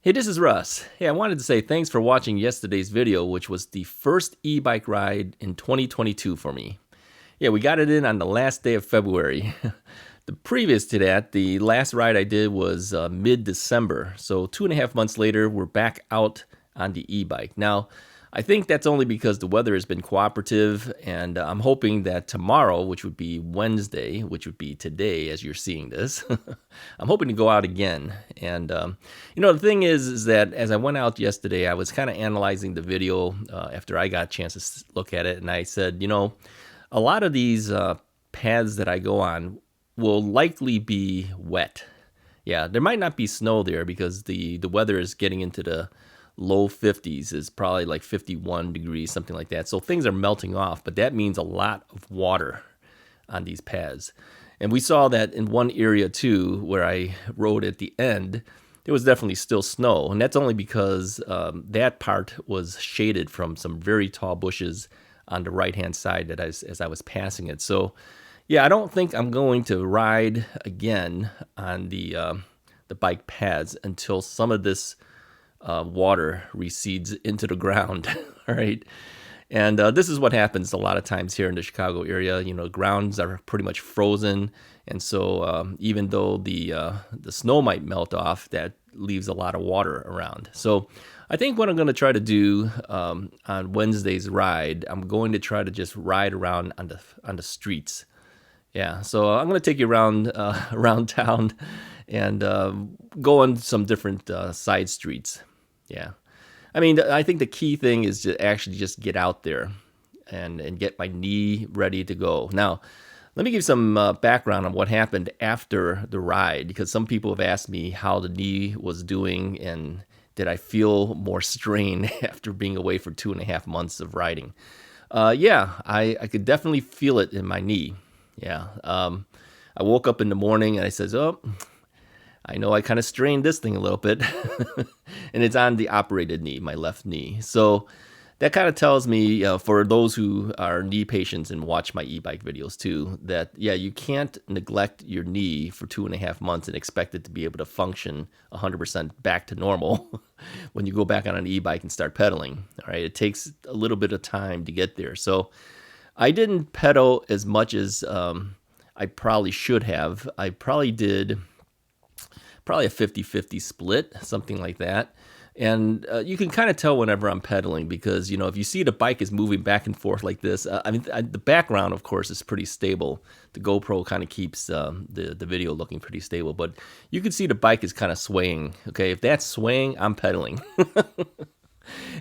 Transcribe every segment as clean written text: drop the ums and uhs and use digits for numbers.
Hey, this is Russ. Hey, I wanted to say thanks for watching yesterday's video, which was the first e-bike ride in 2022 for me. Yeah, we got it in on the last day of February. The previous to that, the last ride I did was mid-December. So 2.5 months later, we're back out on the e-bike. Now, I think that's only because the weather has been cooperative, and I'm hoping that tomorrow, which would be Wednesday, which would be today as you're seeing this, I'm hoping to go out again. And, the thing is that as I went out yesterday, I was kind of analyzing the video after I got a chance to look at it, and I said, a lot of these paths that I go on will likely be wet. Yeah, there might not be snow there because the weather is getting into the low 50s, is probably like 51 degrees, something like that. So things are melting off, but that means a lot of water on these paths. And we saw that in one area too, where I rode at the end, there was definitely still snow. And that's only because that part was shaded from some very tall bushes on the right-hand side that as I was passing it. So yeah, I don't think I'm going to ride again on the bike paths until some of this water recedes into the ground. All right. And this is what happens a lot of times here in the Chicago area. Grounds are pretty much frozen. And so even though the snow might melt off, that leaves a lot of water around. So I think what I'm going to try to do on Wednesday's ride, I'm going to try to just ride around on the streets. Yeah, so I'm going to take you around around town and go on some different side streets. Yeah. I mean, I think the key thing is to actually just get out there and get my knee ready to go. Now, let me give some background on what happened after the ride, because some people have asked me how the knee was doing and did I feel more strain after being away for 2.5 months of riding. Yeah, I could definitely feel it in my knee. Yeah. I woke up in the morning and I says, oh, I know I kind of strained this thing a little bit. And it's on the operated knee, my left knee. So that kind of tells me, for those who are knee patients and watch my e-bike videos too, that, yeah, you can't neglect your knee for 2.5 months and expect it to be able to function 100% back to normal when you go back on an e-bike and start pedaling. All right. It takes a little bit of time to get there. So I didn't pedal as much as I probably should have. I probably did a 50-50 split, something like that. And you can kind of tell whenever I'm pedaling because, if you see the bike is moving back and forth like this, the background, of course, is pretty stable. The GoPro kind of keeps the video looking pretty stable, but you can see the bike is kind of swaying. Okay, if that's swaying, I'm pedaling.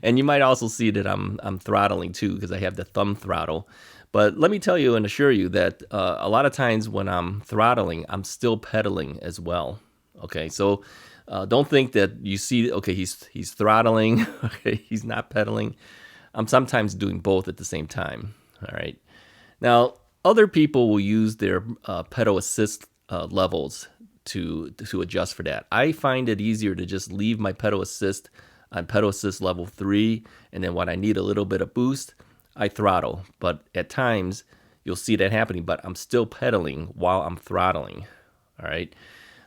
And you might also see that I'm throttling too because I have the thumb throttle. But let me tell you and assure you that a lot of times when I'm throttling, I'm still pedaling as well. Okay, so don't think that you see, okay, he's throttling, okay, he's not pedaling. I'm sometimes doing both at the same time. All right. Now, other people will use their pedal assist levels to adjust for that. I find it easier to just leave my pedal assist on pedal assist level 3, and then when I need a little bit of boost, I throttle. But at times, you'll see that happening, but I'm still pedaling while I'm throttling. All right.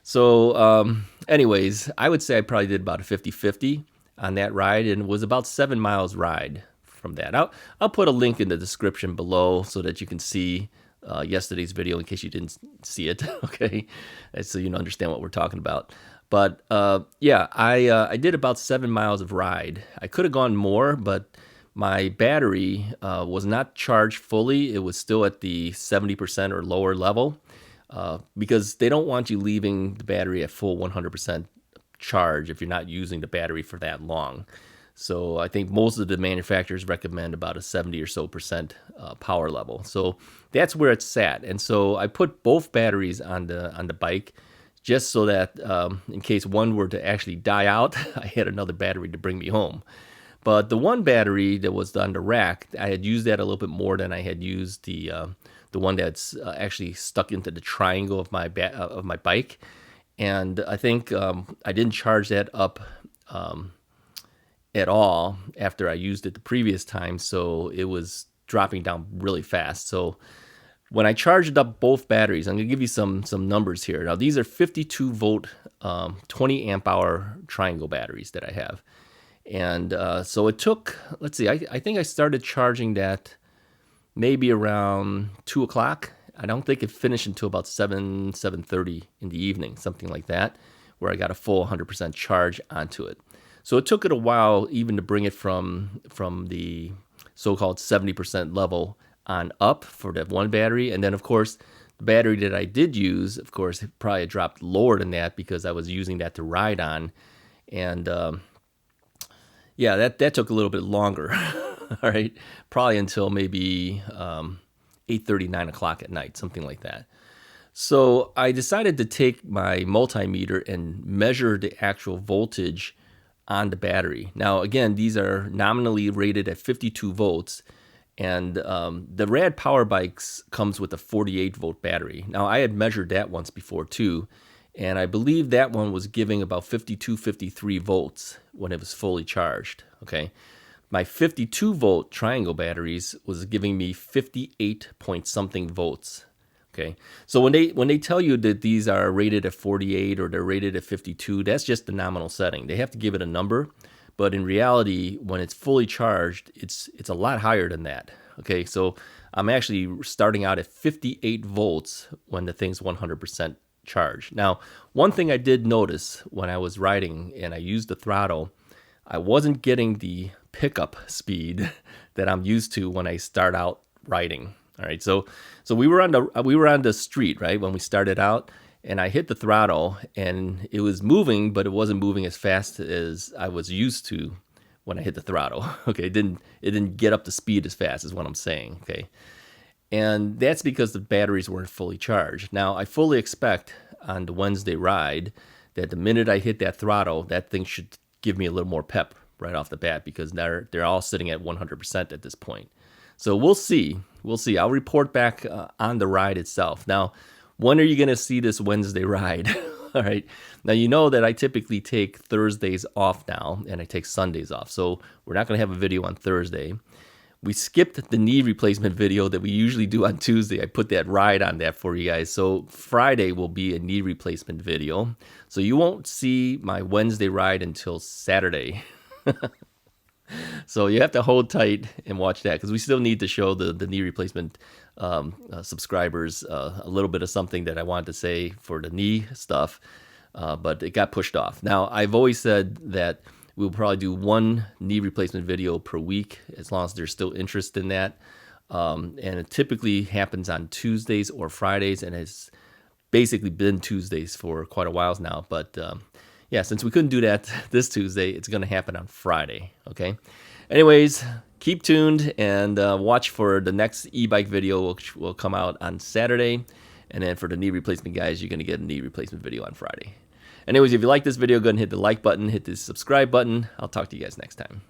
So anyways, I would say I probably did about a 50-50 on that ride, and it was about 7 miles ride from that. I'll put a link in the description below so that you can see yesterday's video in case you didn't see it, okay? So you understand what we're talking about. But yeah, I did about 7 miles of ride. I could have gone more, but my battery was not charged fully. It was still at the 70% or lower level because they don't want you leaving the battery at full 100% charge if you're not using the battery for that long. So I think most of the manufacturers recommend about a 70 or so percent power level. So that's where it's sat. And so I put both batteries on the bike just so that in case one were to actually die out, I had another battery to bring me home. But the one battery that was on the rack, I had used that a little bit more than I had used the one that's actually stuck into the triangle of my bike. And I think I didn't charge that up at all after I used it the previous time, so it was dropping down really fast. So When I charged up both batteries, I'm going to give you some numbers here. Now, these are 52 volt, 20 amp hour triangle batteries that I have. And so it took, let's see, I think I started charging that maybe around 2 o'clock. I don't think it finished until about 7:30 in the evening, something like that, where I got a full 100% charge onto it. So it took it a while even to bring it from the so-called 70% level on up for that one battery. And then, of course, the battery that I did use, of course, it probably dropped lower than that because I was using that to ride on. And yeah, that took a little bit longer. All right, probably until maybe 8:30, 9 o'clock at night, something like that. So I decided to take my multimeter and measure the actual voltage on the battery. Now, again, these are nominally rated at 52 volts. And the Rad Power Bikes comes with a 48 volt battery. Now, I had measured that once before too, and I believe that one was giving about 52, 53 volts when it was fully charged. Okay, my 52 volt triangle batteries was giving me 58 point something volts. Okay, so when they tell you that these are rated at 48 or they're rated at 52, that's just the nominal setting. They have to give it a number. But in reality, when it's fully charged, it's a lot higher than that. Okay, so I'm actually starting out at 58 volts when the thing's 100% charged. Now, one thing I did notice when I was riding and I used the throttle, I wasn't getting the pickup speed that I'm used to when I start out riding. All right, so we were on the street, right, when we started out. And I hit the throttle, and it was moving, but it wasn't moving as fast as I was used to when I hit the throttle. Okay, it didn't get up to speed as fast, is what I'm saying. Okay, and that's because the batteries weren't fully charged. Now, I fully expect on the Wednesday ride that the minute I hit that throttle, that thing should give me a little more pep right off the bat because they're all sitting at 100% at this point. So we'll see. I'll report back on the ride itself. Now, when are you going to see this Wednesday ride? All right. Now, you know that I typically take Thursdays off now, and I take Sundays off. So we're not going to have a video on Thursday. We skipped the knee replacement video that we usually do on Tuesday. I put that ride on that for you guys. So Friday will be a knee replacement video. So you won't see my Wednesday ride until Saturday. So you have to hold tight and watch that because we still need to show the knee replacement subscribers a little bit of something that I wanted to say for the knee stuff, but it got pushed off. Now, I've always said that we'll probably do one knee replacement video per week as long as there's still interest in that. And it typically happens on Tuesdays or Fridays, and it's basically been Tuesdays for quite a while now. But yeah, since we couldn't do that this Tuesday, it's going to happen on Friday, okay? Anyways, keep tuned and watch for the next e-bike video, which will come out on Saturday. And then for the knee replacement guys, you're going to get a knee replacement video on Friday. Anyways, if you like this video, go ahead and hit the like button, hit the subscribe button. I'll talk to you guys next time.